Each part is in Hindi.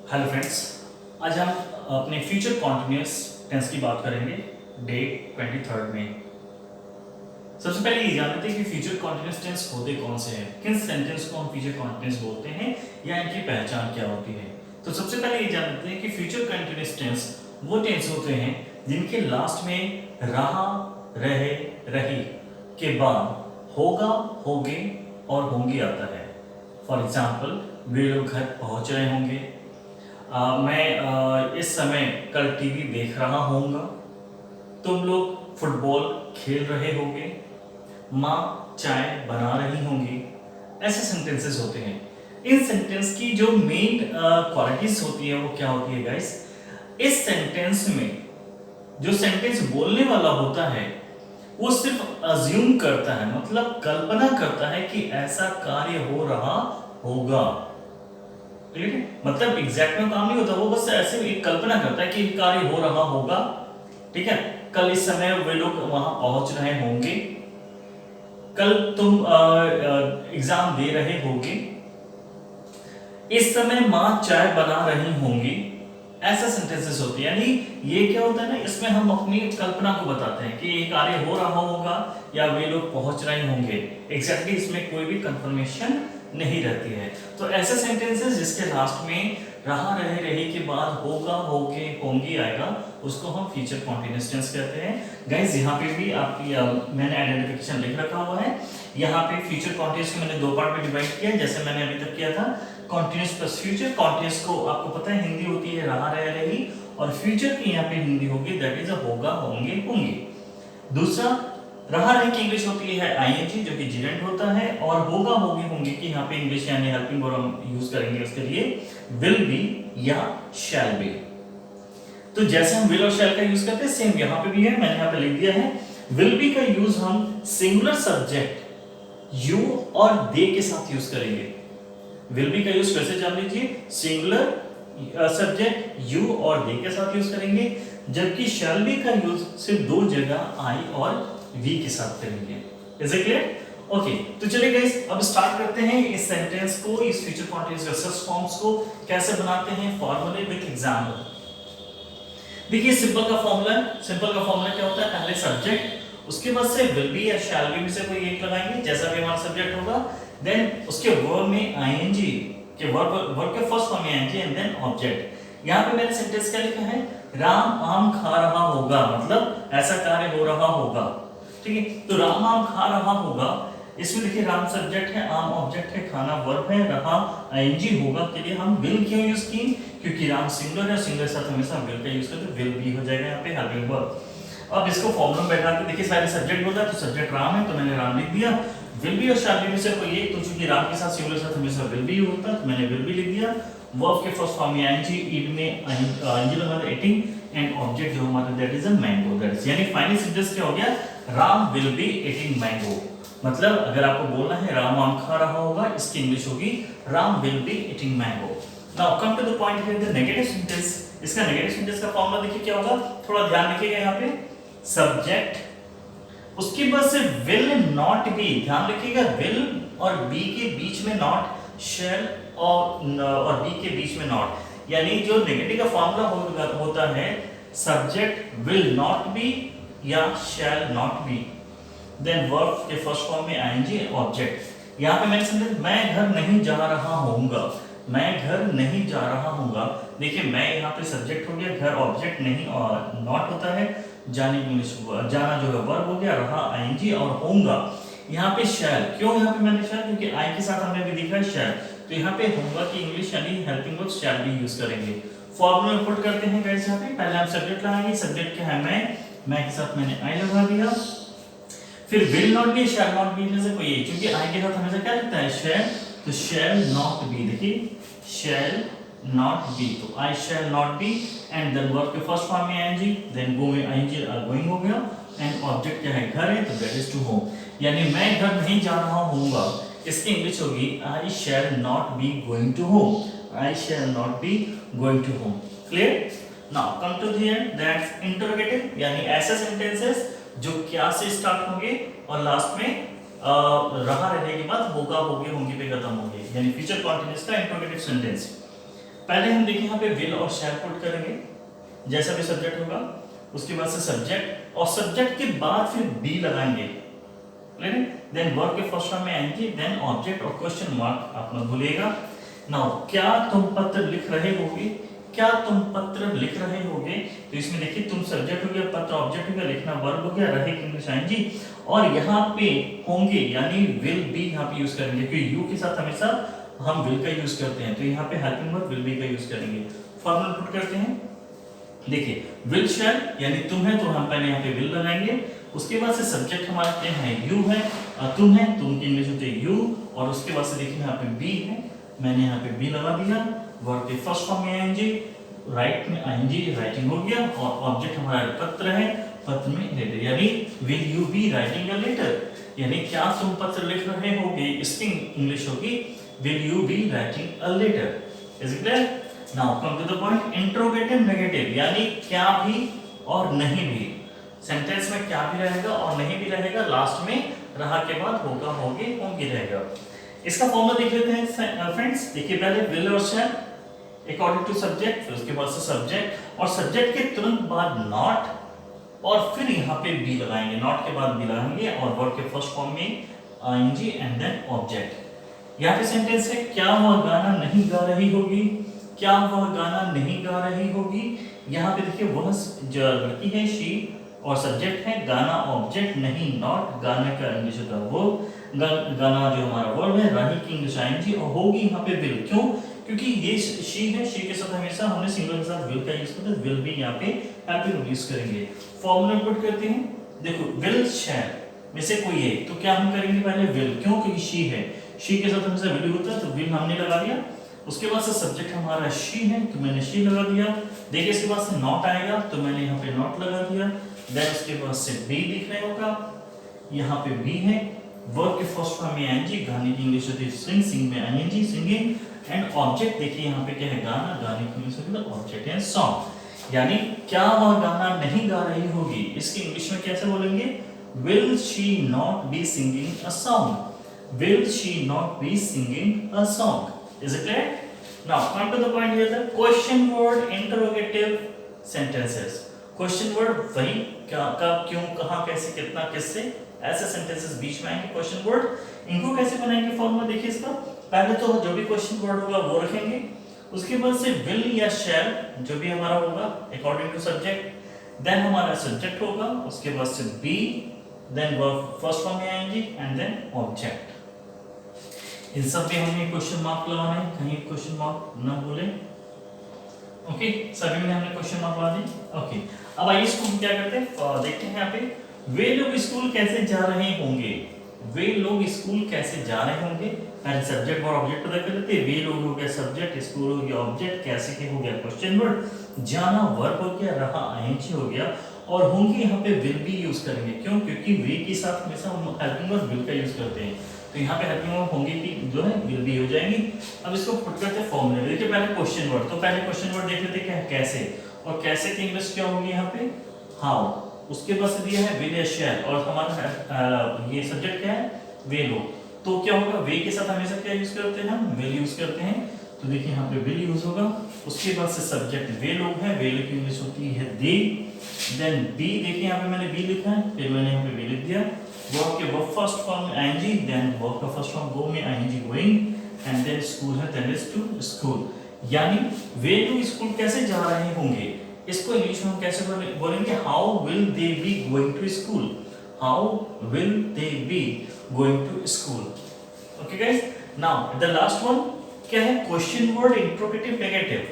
हेलो फ्रेंड्स, आज हम अपने फ्यूचर कॉन्टिन्यूअस टेंस की बात करेंगे डे 23 में। सबसे पहले ये जानते हैं कि फ्यूचर कॉन्टिन्यूअस टेंस होते कौन से हैं, किन सेंटेंस को हम फ्यूचर कॉन्टिन्यूअस बोलते हैं या इनकी पहचान क्या होती है। तो सबसे पहले ये जानते हैं कि फ्यूचर कॉन्टिन्यूअस टेंस वो टेंस होते हैं जिनके लास्ट में रहा, रहे, रही के बाद होगा, होगे और होंगे आता है। फॉर एग्जाम्पल, वे लोग घर पहुंच रहे होंगे, मैं इस समय कल टीवी देख रहा होऊंगा, तुम लोग फुटबॉल खेल रहे होंगे, माँ चाय बना रही होंगी। ऐसे सेंटेंसेस होते हैं। इन सेंटेंस की जो मेन क्वालिटीज होती है वो क्या होती है गाइस? इस सेंटेंस में जो सेंटेंस बोलने वाला होता है वो सिर्फ अज्यूम करता है, मतलब कल्पना करता है कि ऐसा कार्य हो रहा होगा। ठीक है, मतलब एग्जैक्ट में काम नहीं होता, वो बस ऐसे एक कल्पना करता है कि कार्य हो रहा होगा। ठीक है, कल इस समय वे लोग वहां पहुंच रहे होंगे, कल तुम एग्जाम दे रहे होगे, इस समय माँ चाय बना रही होंगी। ऐसा सेंटेंसेस होते हैं। यानी ये क्या होता है ना, इसमें हम अपनी कल्पना को बताते हैं कि ये कार्य हो रहा होगा या वे लोग पहुंच रहे होंगे। एग्जैक्टली इसमें कोई भी कंफर्मेशन नहीं रहती है। तो ऐसे सेंटेंसेस जिसके लास्ट में रहा, रहे, रही के बाद होगा, होगे, होंगी आएगा, उसको हम फ्यूचर कॉन्टिन्यूअस टेंस कहते हैं। गाइस यहाँ पे भी आपकी मैंने आइडेंटिफिकेशन लिख रखा हुआ है। यहाँ पे फ्यूचर कॉन्टिन्यूअस को मैंने दो पार्ट में डिवाइड किया है, जैसे मैंने अभी तक किया था। Continuous plus future. कॉन्टिन्यूअस को आपको पता है हिंदी होती है रहा, रहे, रही, और फ्यूचर की यहाँ पे हिंदी होगी दैट इज होगा, होंगे, होंगे। दूसरा, रहा, रहे की इंग्लिश होती है आईएनजी जो कि जिरेंट होता है, और होगा, होगे, होंगे की यहाँ पे इंग्लिश यानी हेल्पिंग वर्ब हम यूज करेंगे उसके लिए विल बी या शैल बी। तो जैसे हम विल और शैल का यूज करते हैं सेम यहाँ पे भी है, मैंने यहाँ पे लिख दिया है। विल बी का यूज हम सिंगुलर सब्जेक्ट यू और दे के साथ यूज करेंगे। विल बी का यूज कैसे जान लीजिए, सिंगुलर सब्जेक्ट यू और दे के साथ यूज करेंगे, जबकि शैल बी का यूज सिर्फ दो जगह आई और वी के साथ करेंगे। Is it clear? ओके, तो चलिए गाइस अब स्टार्ट करते हैं इस सेंटेंस को, इस फ्यूचर कॉन्टिन्यूअस वर्सेस फॉर्म्स को कैसे बनाते हैं फॉर्मूले विद एग्जाम्पल। देखिए सिंपल का फॉर्मूला, सिंपल का फॉर्मूला क्या होता है, पहले सब्जेक्ट, उसके बाद से विल बी या शैल बी में से कोई एक लगाएंगे जैसा भी हमारा सब्जेक्ट होगा, देन उसके वर्ब में आईएनजी के वर्ब के फर्स्ट फॉर्म में आईएनजी एंड देन ऑब्जेक्ट। यहां पे मैंने सेंटेंस क्या लिखा है, राम आम खा रहा होगा, मतलब ऐसा कार्य हो रहा होगा। ठीक है, तो राम आम खा रहा होगा, इसमें देखिए राम सब्जेक्ट है, आम ऑब्जेक्ट है, खाना वर्ब है, रहा आईएनजी होगा के लिए हम विल क्यों यूज की, क्योंकि राम सिंगुलर है, सिंगुलर साथ हमेशा विल का यूज करते हैं, विल भी हो जाएगा यहाँ पे हेल्पिंग वर्ब। अब इसको फॉर्मूला में बैठा के देखिए, सारे सब्जेक्ट बोल रहा है तो सब्जेक्ट राम है तो मैंने राम लिख दिया, विल बी और शैल बी में से कोई एक, तो चूंकि राम के साथ सिंगुलर साथ हमेशा विल बी होता है तो मैंने विल बी लिख दिया। वर्ब के फर्स्ट फॉर्म में आईएनजी, ईड में आईएनजी लगा ईटिंग, एंड ऑब्जेक्ट जो हमारा that is a mango, that is, यानी फाइनल सेंटेंस क्या हो गया, Ram will be eating mango. मतलब अगर आपको बोलना है राम आम खा रहा होगा, इसकी इंग्लिश होगी Ram will be eating mango. Now come to the point here, the negative sentence. इसका नेगेटिव सेंटेंस का फॉर्मूला देखिए क्या होगा, थोड़ा ध्यान रखिएगा यहाँ पे, सब्जेक्ट, उसके बाद से विल नॉट बी, ध्यान रखिएगा विल और बी के बीच में नॉट, शैल और बी के बीच में नॉट, यानी जो नेगेटिव का फॉर्मूला होता है सब्जेक्ट विल नॉट बी या shall not be, then verb के फर्स्ट फॉर्म में आईएनजी ऑब्जेक्ट। यहां पे मैंने समझा मैं घर नहीं जा रहा होऊंगा, मैं घर नहीं जा रहा होऊंगा, देखिए मैं यहाँ पे सब्जेक्ट हो गया, घर ऑब्जेक्ट नहीं और नॉट होता है, जाने की इंग्लिश जाना जो है वर्ब हो गया, रहा आईएनजी और होऊंगा। यहाँ पे शैल, क्यों यहाँ पे मैंने शैल, क्योंकि आई के साथ हमने भी देखा है शैल, तो यहाँ पे होऊंगा की इंग्लिश यानी हेल्पिंग वर्ब शैल भी यूज करेंगे। फॉर्मूला पुट करते हैं गाइस, यहाँ पे पहले हम सब्जेक्ट लगाएंगे, सब्जेक्ट क्या है मैं के साथ मैंने आई लगा दिया, फिर will not B shell not B में से कोई एक, क्योंकि आई के साथ हमेशा क्या लगता है शैल, तो शैल नॉट बी, देखिए शैल नॉट बी, तो I shall not be, and then verb के फर्स्ट फॉर्म में आईएनजी, देन गो में आईएनजी गोइंग हो गया, एंड ऑब्जेक्ट क्या है घर है, तो दैट इज टू होम, यानी मैं घर नहीं जा रहा हूँगा, इसकी इंग्लिश होगी I shall not be going to home, I shall not be going to home. Clear? Now come to the end, that's interrogative, यानी ऐसे सेंटेंसेस जो क्या से स्टार्ट होंगे और लास्ट में रहा रहने के बाद होगा, होगे, होंगे पे खत्म होंगे, यानी फ्यूचर कॉन्टिन्यूअस का इंटरोगेटिव सेंटेंस। पहले हम देखें यहाँ पे विल और शैल पुट करेंगे, जैसा भी सब्जेक्ट होगा उसके बाद से सब्जेक्ट, और सब्जेक्ट के बाद फिर बी लगाएंगे, देन वर्ब के फर्स्ट फॉर्म में आएंगे, देन ऑब्जेक्ट और क्वेश्चन मार्क आप मत भूलिएगा। नाउ क्या तुम पत्र लिख रहे होगे, क्या तुम पत्र लिख रहे होगे, तो इसमें देखिए तुम सब्जेक्ट हो गया, पत्र ऑब्जेक्ट हो गया, लिखना वर्ब हो गया, रहे इंग्लिश आईएनजी, और यहाँ पे होंगे यानी विल बी यहाँ पे यूज करेंगे, क्योंकि यू के साथ हमेशा हम विल का यूज करते हैं, तो यहाँ पे हेल्पिंग वर्ब विल बी का यूज करेंगे। फॉर्मूला पुट करते हैं, देखिए विल शैल यानी तुम है तो हम पहले यहाँ पे विल लगाएंगे, उसके बाद से सब्जेक्ट हमारा क्या है, यू है, तुम है, तुम की इंग्लिश होती है यू, और उसके बाद से देखिए यहाँ पे बी है, मैंने यहाँ पे बी लगा दिया, वर्ब के फर्स्ट फॉर्म में आईएनजी, राइट में आईएनजी राइटिंग हो गया, और ऑब्जेक्ट हमारा पत्र है, पत्र में लेटर, यानी will you be writing a letter, यानी क्या तुम पत्र लिख रहे होगे, इसकी इंग्लिश होगी will you be writing a letter. Is it clear? Now come to the point, interrogative negative यानी क्या भी और नहीं भी, सेंटेंस में क्या भी रहेगा और नहीं भी रहेगा, लास्ट में रहा के बाद होगा होगे होंगे रहेगा। इसका फॉर्मूला देख लेते हैं फ्रेंड्स, देखिए पहले विल और शैल अकॉर्डिंग टू सब्जेक्ट, फिर उसके बाद से सब्जेक्ट, और सब्जेक्ट के तुरंत बाद नॉट, और फिर यहाँ पे बी लगाएंगे, नॉट के बाद बी लगाएंगे, और वर्ब के फर्स्ट फॉर्म में आईएनजी एंड देन ऑब्जेक्ट। यहाँ पे सेंटेंस है, क्या वह गाना नहीं गा रही होगी, क्या वह गाना नहीं गा रही होगी, यहाँ पे देखिए वह जो लड़की है शी, और सब्जेक्ट है गाना, ऑब्जेक्ट नहीं नॉट, गाने का इंग्लिश होता है वो, गाना जो हमारा वर्ब है, राही की इंग्लिश आईएनजी, और होगी यहाँ पे विल, क्यों, क्योंकि ये शी है, शी के साथ हमेशा हमने सिंगल के साथ विल का यूज करते हैं, विल भी यहाँ पे हैप्पी यूज करेंगे। फॉर्मूला पुट करते हैं, देखो विल शैल में से कोई है तो क्या हम करेंगे, पहले विल, क्यों, क्योंकि शी है, शी के साथ हमेशा विल होता है, तो विल हमने लगा दिया, उसके बाद से सब्जेक्ट हमारा शी है तो मैंने शी लगा दिया, देखिए इसके बाद से नॉट आएगा तो मैंने यहाँ पे नॉट लगा दिया, देन उसके बाद से बी लिख रहे होगा, यहाँ पे बी है, वर्ब के फर्स्ट फॉर्म में आईएनजी, गाने की इंग्लिश होती है सिंग, सिंग में आईएनजी सिंगिंग, एंड ऑब्जेक्ट देखिए यहाँ पे क्या है, गाना, गाने की इंग्लिश होती है ऑब्जेक्ट है सॉन्ग, यानी क्या वह गाना नहीं गा रही होगी, इसकी इंग्लिश में कैसे बोलेंगे, will she not be singing a song, will she not be singing a song. Is it clear? Now come to the point here, the question word interrogative sentences. Question word वही क्या, कब, क्यों, कहाँ, कैसे, कितना, किससे, ऐसे सेंटेंसेस बीच में आएंगे क्वेश्चन वर्ड। इनको कैसे बनाएंगे फॉर्मूला देखिए इसका, पहले तो जो भी क्वेश्चन वर्ड होगा वो रखेंगे, उसके बाद से विल या शैल जो भी हमारा होगा अकॉर्डिंग टू सब्जेक्ट, देन हमारा सब्जेक्ट होगा, उसके बाद से be, then verb first form में आएंगे, एंड देन ऑब्जेक्ट। इन सब पे हमें क्वेश्चन मार्क लगाना है, कहीं क्वेश्चन मार्क ना भूलें। ओके, सभी में हमने क्वेश्चन मार्क लगा दी। ओके, अब आइए इसको हम क्या करते हैं, देखते हैं यहाँ पे, वे लोग स्कूल कैसे जा रहे होंगे, वे लोग स्कूल कैसे जा रहे होंगे, पहले सब्जेक्ट और ऑब्जेक्ट पता कर लेते हैं, वे लोग हो गया सब्जेक्ट, स्कूल हो गया ऑब्जेक्ट, कैसे के हो गया क्वेश्चन वर्ड, जाना वर्ब हो गया, रहा आईएनजी हो गया, और होंगे यहाँ पे विल भी यूज करेंगे, क्यों, क्योंकि वे के साथ हमेशा हम हेल्पिंग वर्ब विल का यूज करते हैं, तो यहाँ पे हेल्पिंग वर्ब होंगे की जो है विल भी हो जाएंगी। अब इसको पुट करते हैं फॉर्मूले में, देखिए पहले क्वेश्चन वर्ड, तो पहले क्वेश्चन वर्ड देख लेते हैं कैसे, और कैसे की इंग्लिश क्या होगी यहाँ पे, हाउ, उसके बाद से दिया है विल या शैल, और हमारा ये सब्जेक्ट क्या है, वे लोग, तो क्या होगा, वे के साथ हमेशा क्या यूज करते हैं, हम विल यूज करते हैं, तो देखिए यहाँ पे विल यूज होगा, उसके बाद से सब्जेक्ट वे लोग हैं, वे लोग की इंग्लिश होती है दे, देन बी, देखिए यहाँ पे मैंने बी लिखा है, फिर मैंने यहाँ पे बी लिख दिया, वर्ब के वर्ब फर्स्ट फॉर्म में आईएनजी, देन वर्ब का फर्स्ट फॉर्म गो में ING going, and then school है, देन इज टू स्कूल, यानी वे लोग स्कूल कैसे जा रहे होंगे, इसको इंग्लिश में हम कैसे बोलेंगे, how will they be going to school, how will they be going to school. Okay guys, now the last one क्या है, क्वेश्चन वर्ड इंट्रोगेटिव नेगेटिव,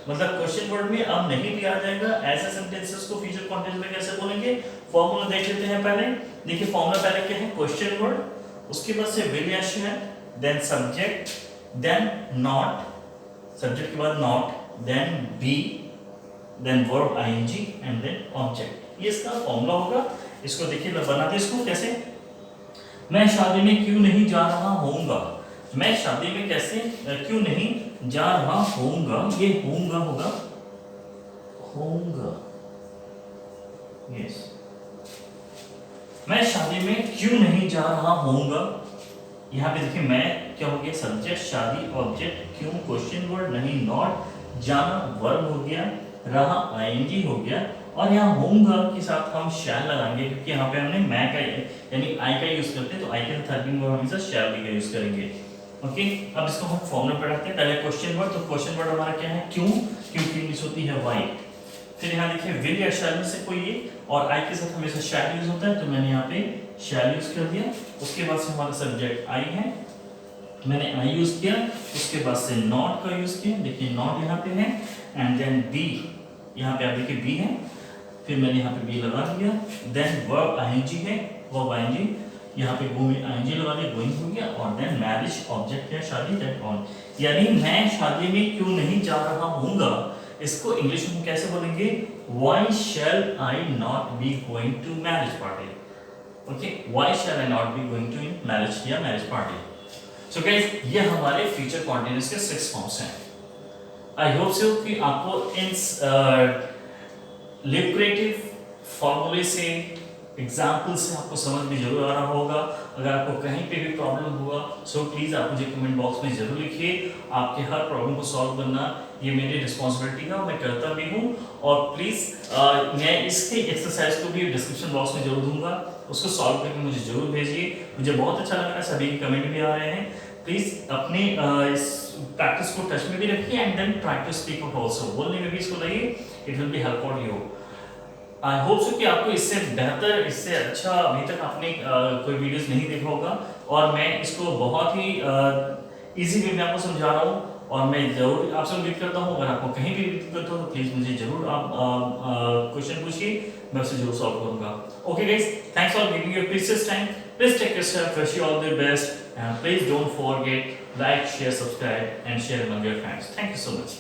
मतलब क्वेश्चन वर्ड में अब नहीं भी आ जाएगा, ऐसे सेंटेंसेस को फ्यूचर कॉन्टेंस में कैसे बोलेंगे, फॉर्मूला देख लेते हैं पहले, देखिए फॉर्मूला पहले क्या है, क्वेश्चन वर्ड, उसके बाद से विल या shall, then subject, then not, subject के बाद not, then be, then verb ING, and then object, ये इसका फॉर्मूला होगा। इसको देखिए बनाते इसको कैसे, मैं शादी में क्यों नहीं जा रहा होऊंगा, मैं शादी में कैसे क्यों नहीं जा रहा होऊंगा, ये होऊंगा होगा, होऊंगा, यस, मैं शादी में क्यों नहीं जा रहा होऊंगा, यहाँ पे देखिए मैं क्या हो गया, सब्जेक्ट, शादी, ऑब्जेक्ट, क्यों, क्वेश्चन वर्ड, नहीं, नॉट, जाना वर्ब हो गया, रहा आईएनजी हो गया, और यहाँ होऊंगा के साथ हम शैल लगाएंगे क्योंकि यहाँ पे हमने मैं का यानी आई का यूज करते हैं, तो आई के साथ हेल्पिंग वर्ब हमेशा शैल भी का यूज करेंगे। ओके, अब इसको हम फॉर्म में पढ़ाते हैं। पहले क्वेश्चन वर्ड, तो क्वेश्चन वर्ड हमारा क्या है, क्यों, क्योंकि इंग्लिश होती है वाई। फिर यहाँ देखिए विल या शैल में से कोई एक, और आई के साथ हमेशा शैल यूज होता है, तो मैंने यहाँ पे शैल यूज कर दिया। उसके बाद से हमारा सब्जेक्ट आई है, मैंने आई यूज किया। उसके बाद से नॉट का यूज किया, देखिए नॉट यहाँ पे है, एंड देन बी, यहाँ पे आप देखिए बी है, फिर मैंने यहाँ पे बी लगा दिया। देन वर्ब आईएनजी है, वर्ब आईएनजी, यहाँ पे गो में आईएनजी लगा दिया, गोइंग हो गया, और देन मैरिज ऑब्जेक्ट है शादी, दैट ऑन। यानी मैं शादी में क्यों नहीं जा रहा हूँगा, इसको इंग्लिश में कैसे बोलेंगे, why shall I not be going to marriage party. Okay, why shall I not be going to marriage या मैरिज पार्टी। सो गाइस, ये हमारे फ्यूचर कॉन्टिन्यूअस के 6 फॉर्म्स हैं। आई होप सो कि आपको इन लिक्रेटिव फॉर्मूले से, एग्जाम्पल से आपको समझ में जरूर आ रहा होगा। अगर आपको कहीं पे भी प्रॉब्लम हुआ, सो प्लीज़ आप मुझे कमेंट बॉक्स में जरूर लिखिए। आपके हर प्रॉब्लम को सॉल्व करना ये मेरी रिस्पॉन्सिबिलिटी है और मैं करता भी हूँ। और प्लीज़ मैं इसके एक्सरसाइज को भी डिस्क्रिप्शन बॉक्स में जरूर दूंगा, उसको सॉल्व करके मुझे जरूर भेजिए। मुझे बहुत अच्छा लग रहा है, सभी के कमेंट भी आ रहे हैं। प्लीज़ अपने इस प्रैक्टिस को टच में भी रखिए, and then try to speak out also, बोलने में भी इसको लाइए, it will be help for you. I hope so कि आपको इससे बेहतर, इससे अच्छा अभी तक आपने कोई वीडियोस नहीं देखा होगा, और मैं इसको बहुत ही इजी वे में आपको समझा रहा हूँ, और मैं जरूर आपसे उम्मीद करता हूँ अगर आपको कहीं भी दिक्कत हो तो प्लीज़ मुझे जरूर आप क्वेश्चन पूछिए, मैं उसे जरूर सॉल्व करूँगा। Okay guys, thanks for giving your precious time. Please take yourself, wish you all the best, and please don't forget like, share, subscribe and share among your friends. Thank you so much.